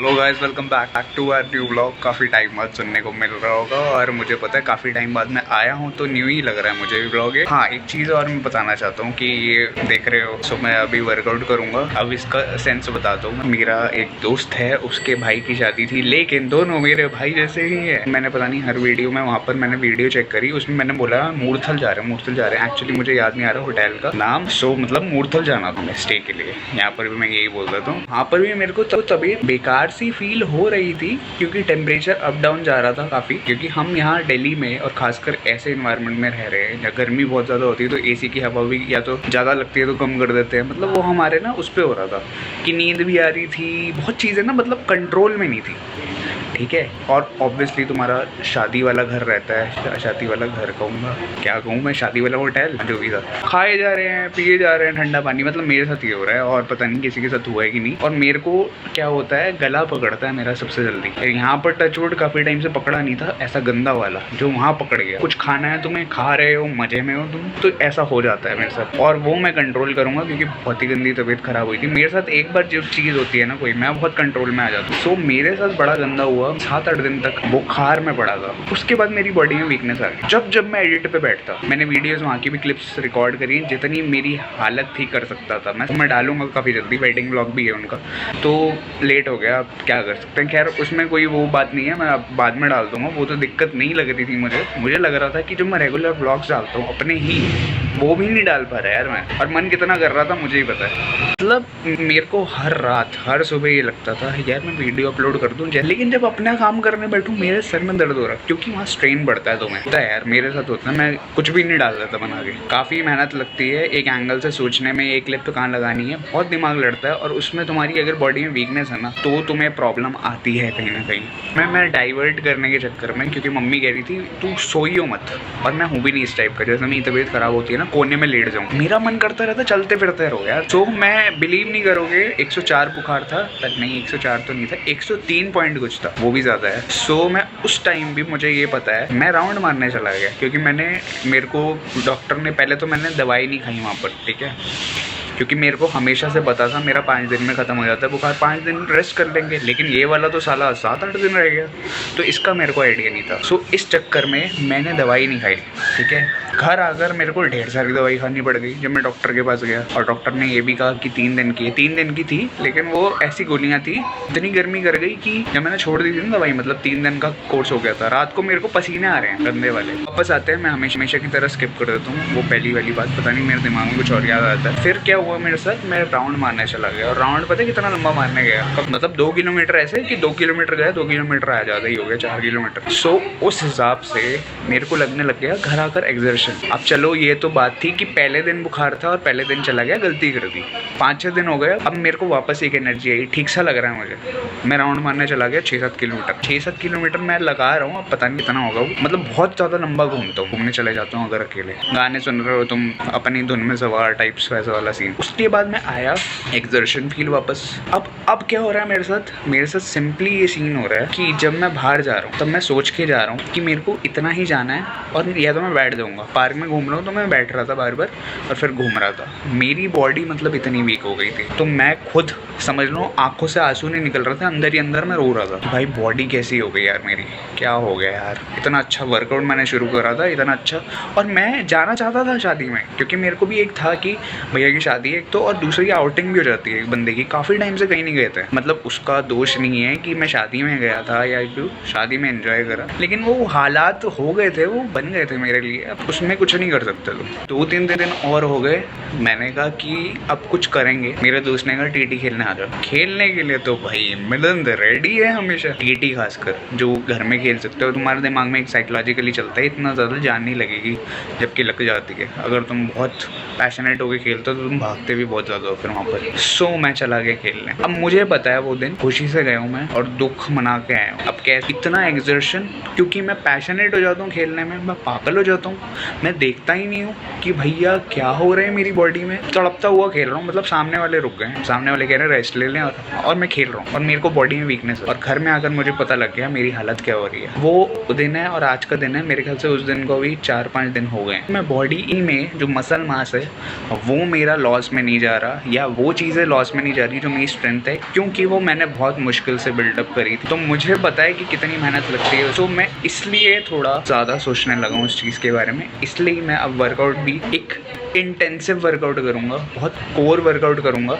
Hello guys, welcome back to our new blog. काफ़ी time बाद सुनने को मिल रहा होगा और मुझे पता है काफ़ी टाइम बाद मैं आया हूँ तो न्यू ही लग रहा है मुझे भी ब्लॉग ये। हाँ, एक चीज़ और मैं बताना चाहता हूँ कि ये देख रहे हो, सो मैं अभी वर्कआउट करूँगा। अब इसका सेंस बताता हूँ। मेरा एक दोस्त है, उसके भाई की शादी थी, लेकिन दोनों मेरे भाई जैसे ही है। मैंने पता नहीं हर वीडियो में वहाँ पर मैंने वीडियो चेक करी, उसमें मैंने बोला मूर्थल जा रहे हैं। एक्चुअली मुझे याद नहीं आ रहा होटल का नाम। सो मतलब मूर्थल जाना था मैं स्टे के लिए। यहाँ पर भी मैं यही बोल रहा था। वहाँ पर भी मेरे को तो तबीयत बेकार सी फील हो रही थी क्योंकि टेम्परेचर अप डाउन जा रहा था काफ़ी। क्योंकि हम यहाँ दिल्ली में और खासकर ऐसे इन्वायरमेंट में रह रहे हैं जहाँ गर्मी बहुत ज़्यादा होती है, तो एसी की हवा भी या तो ज़्यादा लगती है तो कम कर देते हैं। मतलब वो हमारे ना उस पर हो रहा था कि नींद भी आ रही थी, बहुत चीज़ें ना मतलब कंट्रोल में नहीं थी। ठीक है। और ऑब्वियसली तुम्हारा शादी वाला घर रहता है, शादी वाला घर कहूँगा, क्या कहूँ मैं, शादी वाला होटल जो भी था। खाए जा रहे हैं, पिए जा रहे हैं ठंडा पानी। मतलब मेरे साथ ये हो रहा है और पता नहीं किसी के साथ हुआ है कि नहीं। और मेरे को क्या होता है, गला पकड़ता है मेरा सबसे जल्दी। यहाँ पर टचवुड काफ़ी टाइम से पकड़ा नहीं था ऐसा गंदा वाला जो वहाँ पकड़ गया। कुछ खाना है तुम्हें, खा रहे हो, मजे में हो तुम, तो ऐसा हो जाता है मेरे साथ। और वो मैं कंट्रोल करूँगा क्योंकि बहुत ही गंदी तबीयत खराब हुई थी मेरे साथ। एक बार जो चीज़ होती है ना कोई, मैं बहुत कंट्रोल में आ जाता हूँ। सो मेरे साथ बड़ा गंदा हुआ। 7-8 दिन तक बुखार में पड़ा था। उसके बाद मेरी बॉडी में वीकनेस आ गई। जब मैं एडिट पे बैठता, मैंने वीडियोस वहाँ की भी क्लिप्स रिकॉर्ड करी, जितनी मेरी हालत थी कर सकता था मैं डालूंगा काफ़ी जल्दी। वेडिंग ब्लॉग भी है उनका, तो लेट हो गया, अब क्या कर सकते हैं। खैर उसमें कोई वो बात नहीं है, मैं अब बाद में डाल दूंगा। वो तो दिक्कत नहीं लग रही थी मुझे लग रहा था कि जो मैं रेगुलर ब्लॉग्स डालता हूँ अपने ही, वो भी नहीं डाल पा रहा यार मैं। और मन कितना कर रहा था मुझे ही पता है। मतलब मेरे को हर रात हर सुबह ये लगता था यार मैं वीडियो अपलोड कर दूं, लेकिन जब अपना काम करने बैठूं मेरे सर में दर्द हो रहा है क्योंकि वहाँ स्ट्रेन बढ़ता है। तो मैं होता है यार, मेरे साथ होता है, मैं कुछ भी नहीं डाल देता बना के। काफ़ी मेहनत लगती है एक एंगल से सोचने में, एक क्लिप तो कहाँ लगानी है, बहुत दिमाग लड़ता है। और उसमें तुम्हारी अगर बॉडी में वीकनेस है ना तो तुम्हें प्रॉब्लम आती है कहीं ना कहीं। मैं डाइवर्ट करने के चक्कर में, क्योंकि मम्मी कह रही थी तू सोइयो मत, और मैं हूँ भी नहीं इस टाइप का। जैसे मेरी तबीयत खराब होती है ना, कोने में लेट जाऊँ, मेरा मन करता रहता चलते फिरते रहो यार। तो मैं बिलीव नहीं करोगे, 104 बुखार था तक, नहीं 104 तो नहीं था, 103 पॉइंट कुछ था, वो भी ज़्यादा है। सो मैं उस टाइम भी, मुझे ये पता है, मैं राउंड मारने चला गया क्योंकि मेरे को डॉक्टर ने, पहले तो मैंने दवाई नहीं खाई वहाँ पर, ठीक है, क्योंकि मेरे को हमेशा से पता था मेरा 5 दिन में ख़त्म हो जाता है बुखार, 5 दिन रेस्ट कर लेंगे। लेकिन ये वाला तो साला 7-8 दिन रह गया, तो इसका मेरे को आइडिया नहीं था। सो इस चक्कर में मैंने दवाई नहीं खाई, ठीक है। घर आकर मेरे को ढेर सारी दवाई खानी पड़ गई जब मैं डॉक्टर के पास गया। और डॉक्टर ने ये भी कहा कि 3 दिन की है। 3 दिन की थी, लेकिन वो ऐसी गोलियाँ थी, इतनी गर्मी कर गई कि जब मैंने छोड़ दी थी ना दवाई, मतलब 3 दिन का कोर्स हो गया था, रात को मेरे को पसीने आ रहे हैं गंदे वाले। वापस आते हैं, मैं हमेशा की तरह स्किप कर देता हूँ वो पहली वाली बात। पता नहीं मेरे दिमाग में कुछ और याद आता है। फिर क्या हुआ मेरे साथ, मैं राउंड मारने चला गया। और राउंड पता है कितना लंबा मारने गया, मतलब 2 किलोमीटर, ऐसे कि 2 किलोमीटर गया, 2 किलोमीटर आया, ज़्यादा ही हो गया, 4 किलोमीटर। सो उस हिसाब से मेरे को लगने लग गया घर आकर एक्सर्शन। अब चलो ये तो बात थी कि पहले दिन बुखार था और पहले दिन चला गया, गलती कर दी। 5-6 दिन हो गए, अब मेरे को वापस एक एनर्जी आई, ठीक सा लग रहा है मुझे। मैं राउंड मारने चला गया 6-7 किलोमीटर। 6-7 किलोमीटर मैं लगा रहा हूँ, अब पता नहीं कितना होगा वो। मतलब बहुत ज़्यादा लंबा घूमता हूँ, घूमने चले जाता हूँ अगर अकेले, गाने सुन रहे हो तुम, अपनी धुन में सवार टाइप्स, वैसा वाला सीन। उसके बाद मैं आया, एक्सर्शन फील वापस। अब क्या हो रहा है मेरे साथ सिंपली ये सीन हो रहा है कि जब मैं बाहर जा रहा हूँ तब मैं सोच के जा रहा हूँ कि मेरे को इतना ही जाना है, और या तो मैं बैठ जाऊँगा। पार्क में घूम रहा हूँ तो मैं बैठ रहा था बार बार और फिर घूम रहा था। मेरी बॉडी मतलब इतनी वीक हो गई थी, तो मैं खुद समझ लो आंखों से आंसू नहीं निकल रहा था, अंदर ही अंदर मैं रो रहा था। भाई बॉडी कैसी हो गई यार मेरी, क्या हो गया यार। इतना अच्छा वर्कआउट मैंने शुरू करा था, इतना अच्छा, और मैं जाना चाहता था शादी में, क्योंकि मेरे को भी एक था कि भैया की शादी है एक तो, और दूसरी आउटिंग भी हो जाती है एक बंदे की। काफ़ी टाइम से कहीं नहीं गए थे, मतलब उसका दोष नहीं है कि मैं शादी में गया था या क्यों, शादी में एंजॉय करा, लेकिन वो हालात हो गए थे, वो बन गए थे मेरे लिए, अब उसमें कुछ नहीं कर सकते। तो 2-3 दिन और हो गए, मैंने कहा कि अब कुछ करेंगे। मेरे दोस्त ने कहा टीटी खेलने आ जाओ। खेलने के लिए तो भाई मिलन रेडी है हमेशा, टीटी खासकर जो घर में खेल सकते हो। तुम्हारे दिमाग में एक साइकोलॉजिकली चलता है, इतना ज़्यादा जान नहीं लगेगी, जबकि लग जाती है। अगर तुम बहुत पैशनेट होकर खेलते हो तो तुम भागते भी बहुत ज़्यादा हो फिर वहाँ पर। सो मैं चला गया खेलने। अब मुझे पता है वो दिन खुशी से गया हूँ मैं और दुख मना के आया हूँ। अब कैसे इतना एक्सर्शन, क्योंकि मैं पैशनेट हो जाता हूँ खेलने में, मैं पागल हो जाता हूँ, मैं देखता ही नहीं हूँ कि भैया क्या हो रहा है मेरी बॉडी में। तड़पता हुआ खेल रहा हूँ, मतलब सामने वाले रुक गए, सामने वाले कह रहे हैं रेस्ट ले लें, और मैं खेल रहा हूँ और मेरे को बॉडी में वीकनेस है। और घर में आकर मुझे पता लग गया मेरी हालत क्या हो रही है। वो दिन है और आज का दिन है, मेरे ख्याल से उस दिन को भी 4-5 दिन हो गए। मैं बॉडी में जो मसल मास है वो मेरा लॉस लॉस में नहीं जा रहा, या वो चीज़ें लॉस में नहीं जा रही जो मेरी स्ट्रेंथ है, क्योंकि वो मैंने बहुत मुश्किल से बिल्डअप करी थी। तो मुझे पता है कि कितनी मेहनत लगती है। तो मैं इसलिए थोड़ा ज़्यादा सोचने लगा हूँ उस चीज़ के बारे में। इसलिए मैं अब वर्कआउट भी एक इंटेंसिव वर्कआउट करूँगा, बहुत कोर वर्कआउट करूँगा,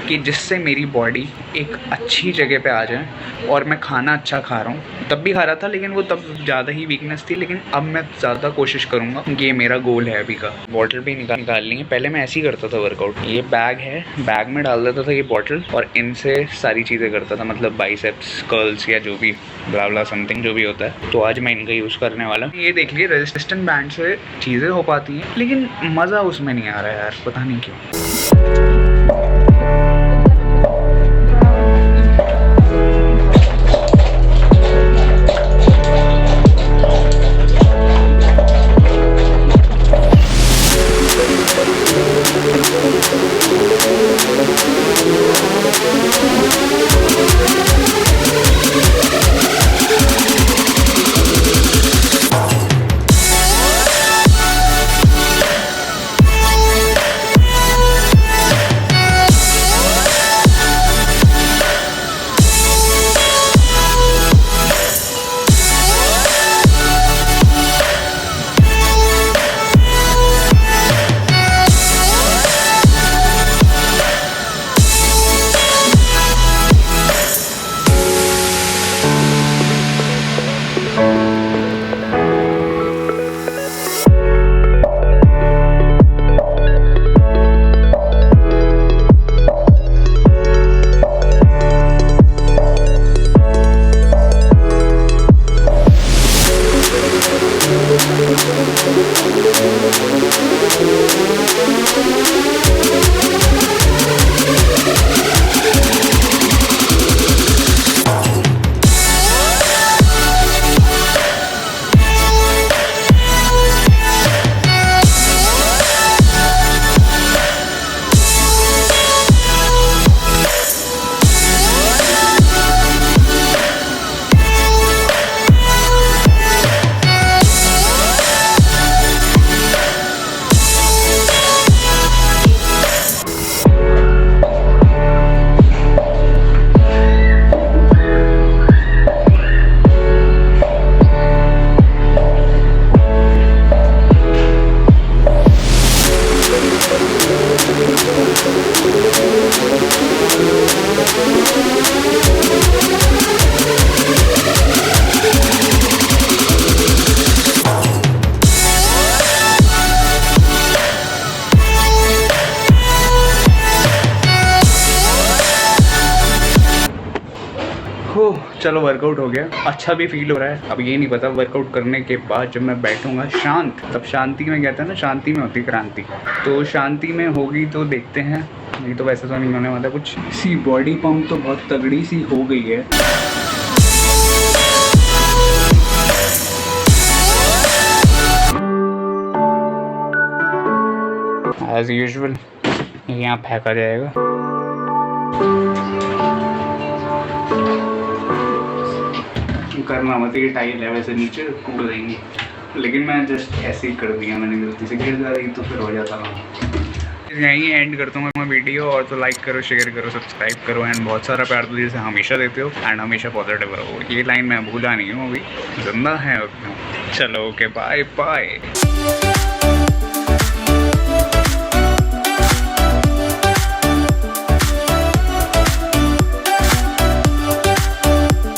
कि जिससे मेरी बॉडी एक अच्छी जगह पे आ जाए। और मैं खाना अच्छा खा रहा हूँ, तब भी खा रहा था लेकिन वो तब ज़्यादा ही वीकनेस थी, लेकिन अब मैं ज़्यादा कोशिश करूँगा। ये मेरा गोल है अभी का। बॉटल भी निकाल ली है। पहले मैं ऐसे ही करता था वर्कआउट। ये बैग है, बैग में डाल देता था ये बॉटल और इनसे सारी चीज़ें करता था, मतलब बाइसेप्स, कर्ल्स या जो भी ब्ला ब्ला समथिंग जो भी होता है। तो आज मैं इनका यूज़ करने वाला हूँ। ये देख लीजिए, रेजिस्टेंट बैंड से चीज़ें हो पाती हैं, लेकिन मज़ा उसमें नहीं आ रहा है यार, पता नहीं क्यों। चलो वर्कआउट हो गया, अच्छा भी फील हो रहा है। अब ये नहीं पता वर्कआउट करने के बाद जब मैं बैठूंगा शांत, तब शांति में कहते हैं ना, शांति में होती क्रांति। तो शांति में होगी तो देखते हैं, नहीं तो वैसे तो नहीं होने वाला कुछ। सी बॉडी पंप तो बहुत तगड़ी सी हो गई है। एज यूजुअल यहाँ फेंका जाएगा। करना मत, ये टाइल है वैसे, नीचे कूद देंगे, लेकिन मैं जस्ट ऐसे ही कर दिया, मैंने गलती से गिर जा रही तो फिर हो जाता था। यहीं एंड करता हूँ मैं वीडियो। और तो लाइक करो, शेयर करो, सब्सक्राइब करो एंड बहुत सारा प्यार तो जैसे हमेशा देते हो एंड हमेशा पॉजिटिव रहो। ये लाइन मैं भूला नहीं हूँ, अभी जिंदा है। चलो ओके, बाय बाय।